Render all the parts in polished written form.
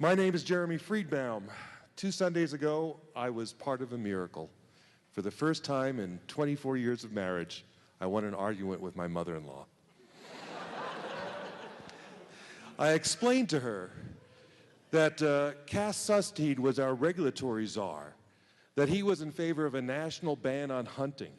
My name is Jeremy Friedbaum. 2 Sundays ago, I was part of a miracle. For the first time in 24 years of marriage, I won an argument with my mother-in-law. I explained to her that Cass Sunstein was our regulatory czar, that he was in favor of a national ban on hunting,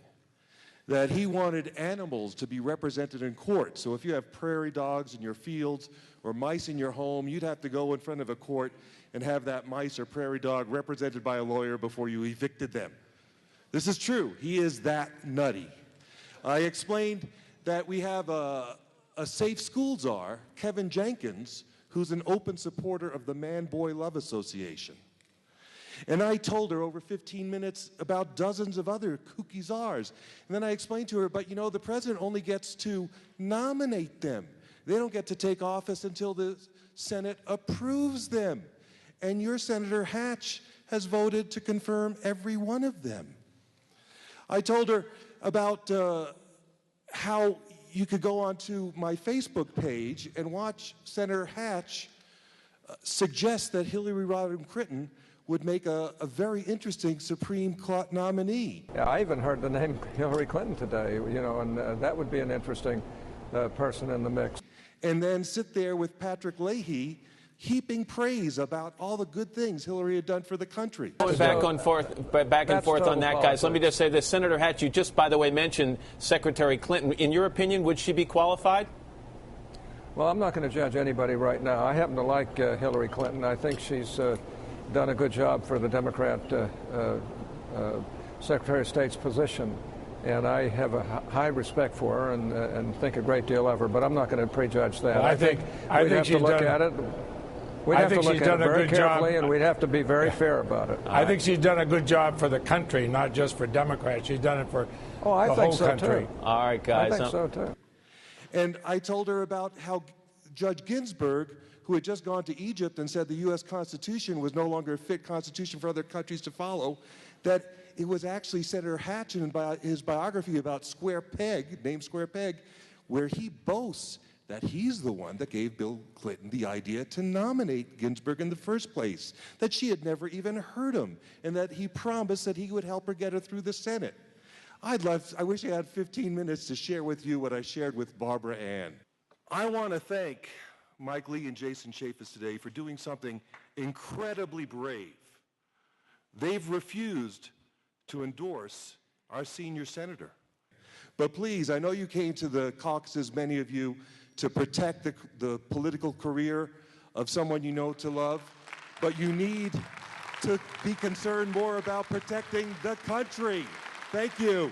that he wanted animals to be represented in court. So if you have prairie dogs in your fields or mice in your home, you'd have to go in front of a court and have that mice or prairie dog represented by a lawyer before you evicted them. This is true. He is that nutty. I explained that we have a safe school czar, Kevin Jennings, who's an open supporter of the Man-Boy Love Association. And I told her over 15 minutes about dozens of other kooky czars. And then I explained to her, but you know, the president only gets to nominate them. They don't get to take office until the Senate approves them. And your Senator Hatch has voted to confirm every one of them. I told her about how you could go onto my Facebook page and watch Senator Hatch suggest that Hillary Rodham Clinton would make a very interesting Supreme Court nominee. Yeah, I even heard the name Hillary Clinton today, you know, and that would be an interesting person in the mix. And then sit there with Patrick Leahy heaping praise about all the good things Hillary had done for the country. Back and forth on that, guys. Let me just say this. Senator Hatch, you just, by the way, mentioned Secretary Clinton. In your opinion, would she be qualified? Well, I'm not going to judge anybody right now. I happen to like Hillary Clinton. I think she's done a good job for the Democrat Secretary of State's position. And I have a high respect for her and think a great deal of her, but I'm not going to prejudge that. Well, I think we'd have to look at it. We'd have to look at it very carefully, and we'd have to be very fair about it. I think she's done a good job for the country, not just for Democrats. She's done it for the whole country. Too. All right, guys. I think so, too. And I told her about how Judge Ginsburg, who had just gone to Egypt and said the U.S. Constitution was no longer a fit constitution for other countries to follow, that it was actually Senator Hatch in his biography about Square Peg, named Square Peg, where he boasts that he's the one that gave Bill Clinton the idea to nominate Ginsburg in the first place, that she had never even heard him, and that he promised that he would help her get her through the Senate. I wish I had 15 minutes to share with you what I shared with Barbara Ann. I want to thank Mike Lee and Jason Chaffetz today for doing something incredibly brave. They've refused to endorse our senior senator. But please, I know you came to the caucuses, many of you, to protect the political career of someone you know to love, but you need to be concerned more about protecting the country. Thank you.